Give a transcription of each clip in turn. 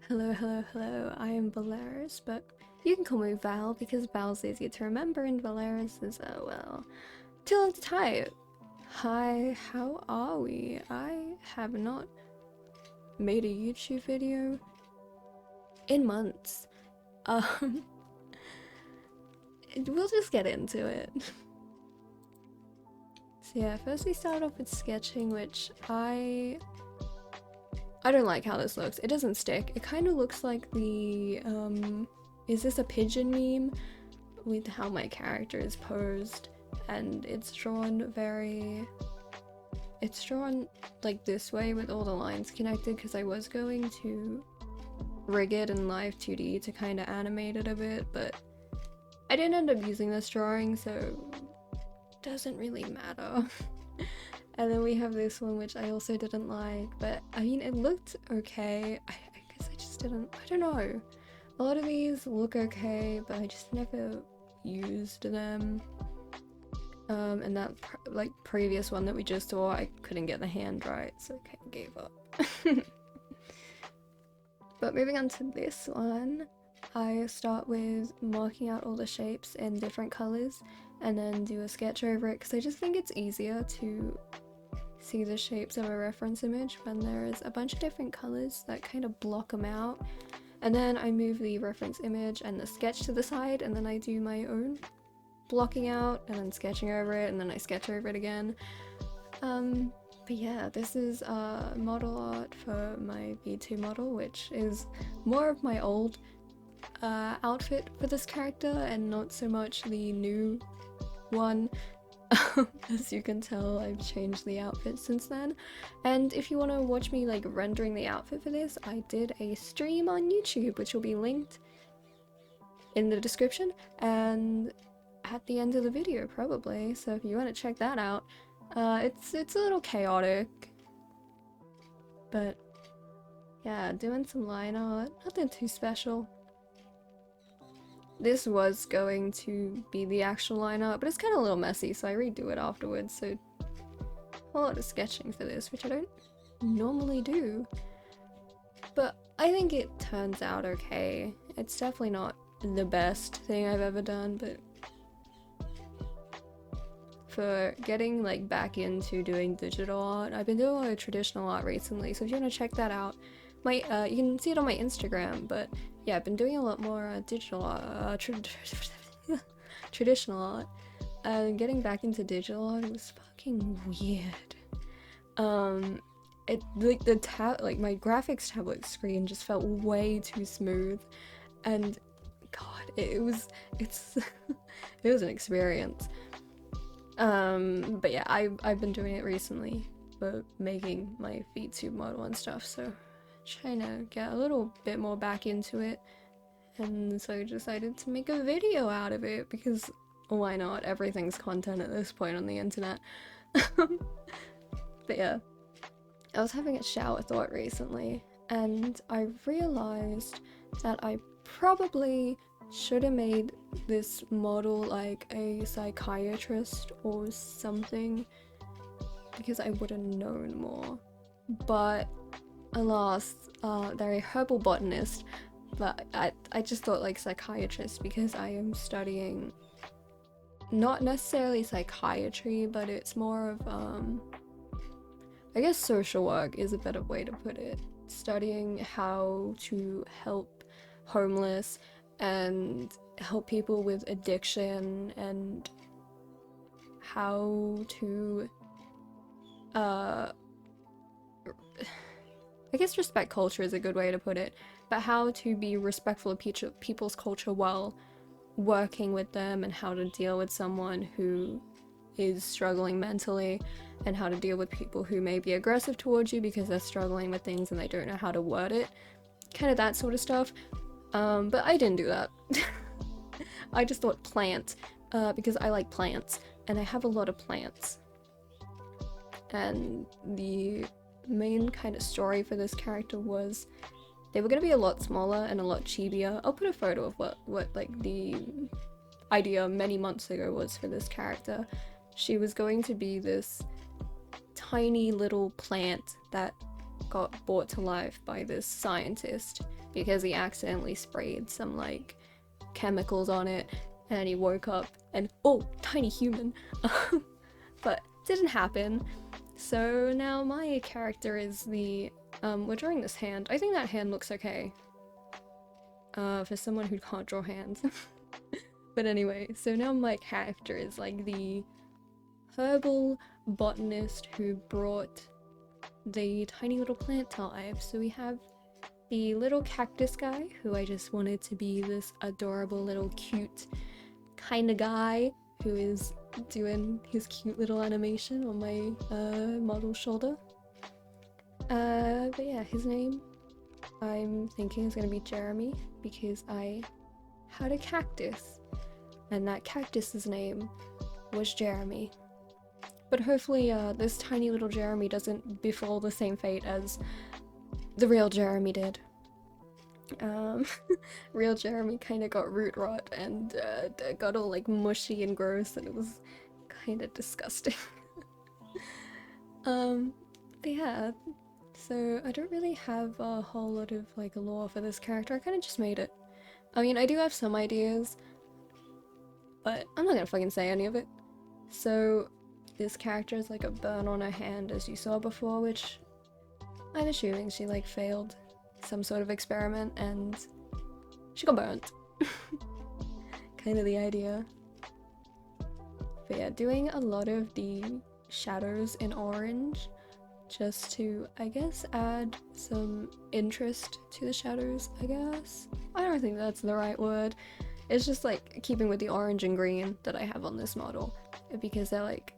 Hello, hello, hello, I am Valeris, but you can call me Val because Val's easier to remember and Valeris is, well, too long to type. Hi, how are we? I have not made a YouTube video in months. We'll just get into it. So yeah, first we start off with sketching, which I don't like how this looks. It doesn't stick. It kind of looks like the, is this a pigeon meme? With how my character is posed. And it's drawn like this way with all the lines connected because I was going to rig it in Live 2D to kind of animate it a bit, but I didn't end up using this drawing, so it doesn't really matter. And then we have this one, which I also didn't like, but I mean, it looked okay. I guess I just didn't, I don't know. A lot of these look okay, but I just never used them. And that like previous one that we just saw, I couldn't get the hand right, so I kind of gave up. But moving on to this one, I start with marking out all the shapes in different colors and then do a sketch over it because I just think it's easier to see the shapes of a reference image when there is a bunch of different colors that kind of block them out. And then I move the reference image and the sketch to the side, and then I do my own blocking out and then sketching over it, and then I sketch over it again. But yeah, this is model art for my VTube model, which is more of my old outfit for this character and not so much the new one. As you can tell, I've changed the outfit since then. And if you want to watch me like rendering the outfit for this, I did a stream on YouTube, which will be linked in the description and at the end of the video probably, so if you want to check that out. It's a little chaotic, but yeah, doing some line art, nothing too special. This was going to be the actual line art, but it's kind of a little messy, so I redo it afterwards, so a lot of sketching for this, which I don't normally do. But I think it turns out okay. It's definitely not the best thing I've ever done, but for getting like back into doing digital art, I've been doing a lot of traditional art recently, so if you want to check that out, my you can see it on my Instagram. But yeah, I've been doing a lot more digital art, traditional art, and getting back into digital art was fucking weird. It like like my graphics tablet screen just felt way too smooth, and god, it was an experience. But yeah, I've been doing it recently for making my VTube model and stuff, so trying to get a little bit more back into it, and so I decided to make a video out of it because why not? Everything's content at this point on the internet. But yeah, I was having a shower thought recently, and I realized that I probably should have made this model like a psychiatrist or something because I would have known more. But alas, they're a herbal botanist, but I just thought like psychiatrist because I am studying not necessarily psychiatry, but it's more of I guess social work is a better way to put it. Studying how to help homeless and help people with addiction, and how to I guess respect culture is a good way to put it, but how to be respectful of people's culture while working with them, and how to deal with someone who is struggling mentally, and how to deal with people who may be aggressive towards you because they're struggling with things and they don't know how to word it. Kind of that sort of stuff. But I didn't do that. I just thought plant, because I like plants, and I have a lot of plants. And the main kind of story for this character was they were going to be a lot smaller and a lot chibier. I'll put a photo of what like the idea many months ago was for this character. She was going to be this tiny little plant that got brought to life by this scientist because he accidentally sprayed some like chemicals on it and he woke up and oh, tiny human. But didn't happen. So now my character is the we're drawing this hand. I think that hand looks okay for someone who can't draw hands. But anyway, so now my character is like the herbal botanist who brought the tiny little plant to life. So we have the little cactus guy who I just wanted to be this adorable little cute kind of guy who is doing his cute little animation on my model's shoulder. But yeah, his name I'm thinking is gonna be Jeremy because I had a cactus and that cactus's name was Jeremy. But hopefully this tiny little Jeremy doesn't befall the same fate as the real Jeremy did. Real Jeremy kind of got root rot and got all like mushy and gross and it was kind of disgusting. But yeah, so I don't really have a whole lot of like lore for this character. I kind of just made it. I mean, I do have some ideas, but I'm not gonna fucking say any of it. So this character is like a burn on her hand as you saw before, which I'm assuming she like failed some sort of experiment and she got burnt. Kind of the idea. But yeah, doing a lot of the shadows in orange just to, I guess, add some interest to the shadows, I guess. I don't think that's the right word. It's just like keeping with the orange and green that I have on this model because they're like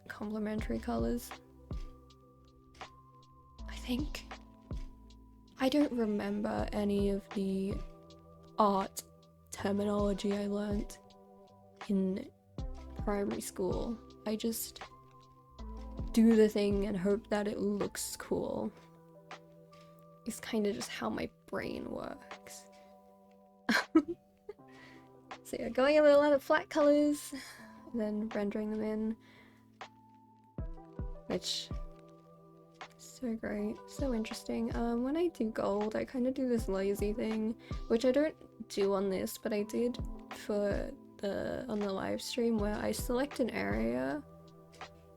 complementary colors. I think. I don't remember any of the art terminology I learnt in primary school. I just do the thing and hope that it looks cool. It's kind of just how my brain works. So yeah, going a little out of flat colors, and then rendering them in, which so great, so interesting. When I do gold, I kind of do this lazy thing, which I don't do on this, but I did for on the live stream where I select an area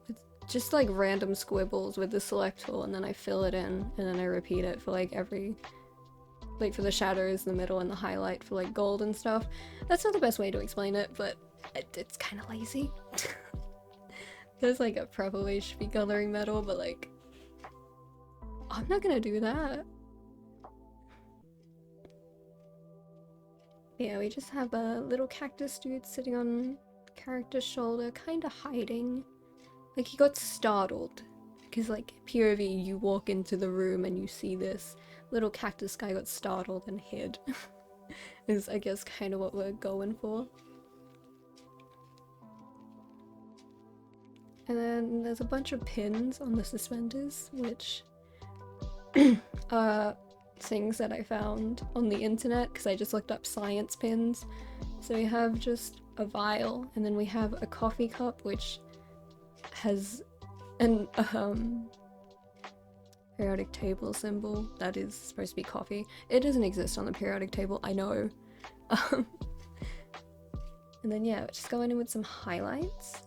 with just like random squibbles with the select tool, and then I fill it in, and then I repeat it for like every, like for the shadows, the middle, and the highlight for like gold and stuff. That's not the best way to explain it, but it's kind of lazy. There's like a proper way to be coloring metal, but like I'm not gonna do that. Yeah, we just have a little cactus dude sitting on character's shoulder, kind of hiding. Like he got startled. Because like POV, you walk into the room and you see this little cactus guy got startled and hid. Is I guess kind of what we're going for. And then there's a bunch of pins on the suspenders, which things that I found on the internet because I just looked up science pins. So we have just a vial, and then we have a coffee cup which has an periodic table symbol that is supposed to be coffee. It doesn't exist on the periodic table, I know. And then yeah, just going in with some highlights,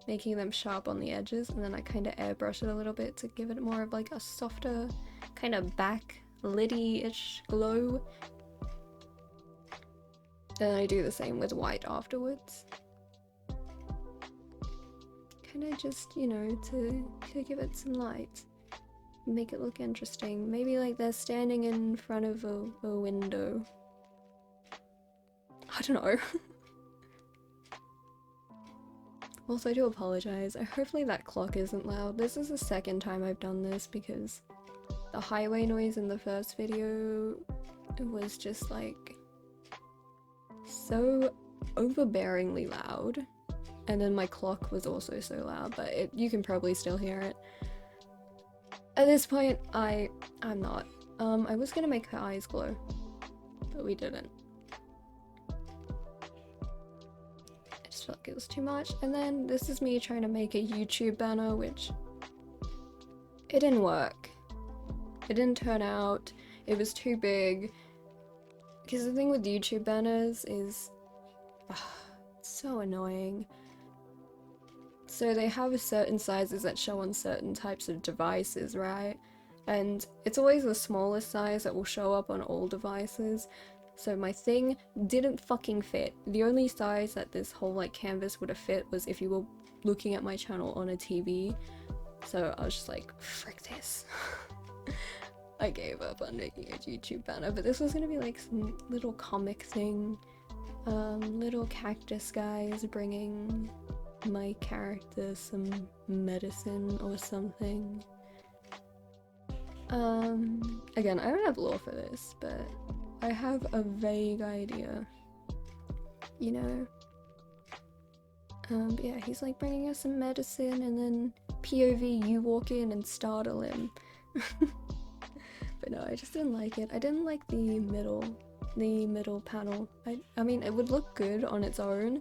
making them sharp on the edges, and then I kind of airbrush it a little bit to give it more of like a softer kind of backlit-ish glow. Then I do the same with white afterwards. Kind of just, you know, to give it some light. Make it look interesting. Maybe like they're standing in front of a window. I don't know. Also, I do apologize. Hopefully that clock isn't loud. This is the second time I've done this because the highway noise in the first video was just like so overbearingly loud, and then my clock was also so loud, but you can probably still hear it. At this point, I'm not. I was gonna make her eyes glow, but we didn't. I just felt like it was too much. And then this is me trying to make a YouTube banner, which it didn't work. It didn't turn out, it was too big. Because the thing with YouTube banners is, it's so annoying. So they have certain sizes that show on certain types of devices, right? And it's always the smallest size that will show up on all devices. So my thing didn't fucking fit. The only size that this whole like canvas would have fit was if you were looking at my channel on a TV. So I was just like, frick this. I gave up on making a YouTube banner, but this was gonna be like some little comic thing. Little cactus guys bringing my character some medicine or something. Again, I don't have lore for this, but I have a vague idea, you know? But yeah, he's like bringing us some medicine, and then POV, you walk in and startle him. But no, I just didn't like it. I didn't like the middle panel. I mean, it would look good on its own,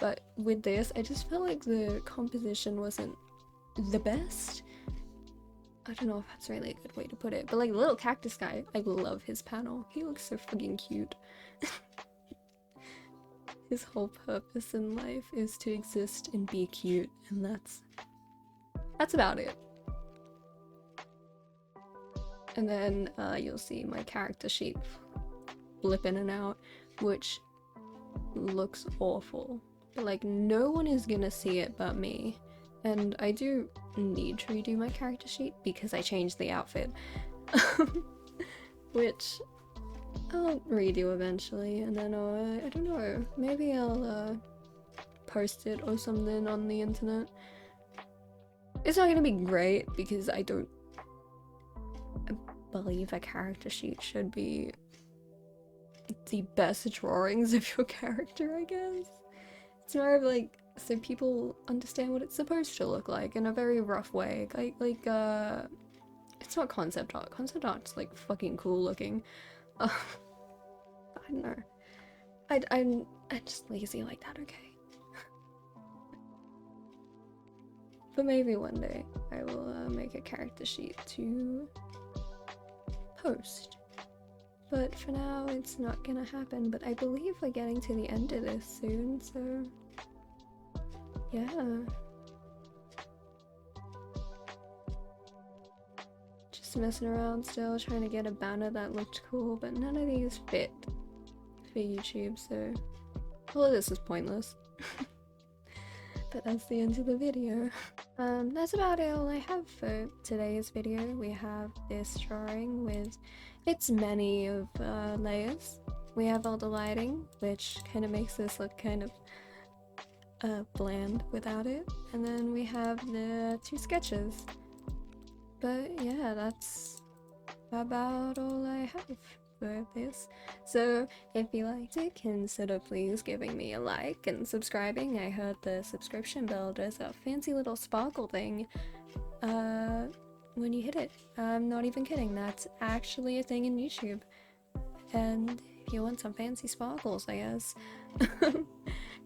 but with this, I just felt like the composition wasn't the best. I don't know if that's really a good way to put it, but like the little cactus guy, I love his panel. He looks so fucking cute. His whole purpose in life is to exist and be cute, and that's about it. And then you'll see my character sheet blip in and out, which looks awful. But like no one is gonna see it but me. And I do need to redo my character sheet because I changed the outfit. Which I'll redo eventually, and then I don't know, maybe I'll post it or something on the internet. It's not gonna be great because I believe a character sheet should be the best drawings of your character, I guess. It's more of like, so people understand what it's supposed to look like in a very rough way. Like it's not concept art. Concept art's like fucking cool looking. I don't know. I'm just lazy like that, okay? But maybe one day I will make a character sheet to post. But for now, it's not gonna happen. But I believe we're getting to the end of this soon, so yeah. Just messing around still, trying to get a banner that looked cool, but none of these fit for YouTube, so all of this is pointless. But that's the end of the video. That's about all I have for today's video. We have this drawing with its many of layers. We have all the lighting, which kind of makes this look kind of bland without it. And then we have the two sketches. But yeah, that's about all I have for this. So if you liked it, consider please giving me a like and subscribing. I heard the subscription bell does a fancy little sparkle thing when you hit it. I'm not even kidding, that's actually a thing in YouTube. And if you want some fancy sparkles, I guess.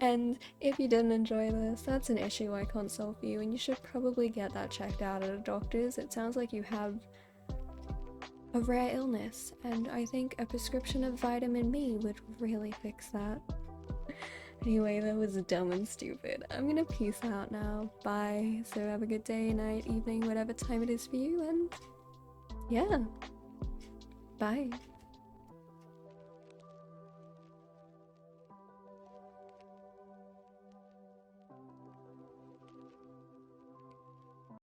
And if you didn't enjoy this, that's an issue I can't solve for you, and you should probably get that checked out at a doctor's. It sounds like you have a rare illness, and I think a prescription of vitamin B would really fix that. Anyway, that was dumb and stupid. I'm gonna peace out now. Bye. So have a good day, night, evening, whatever time it is for you, and yeah. Bye.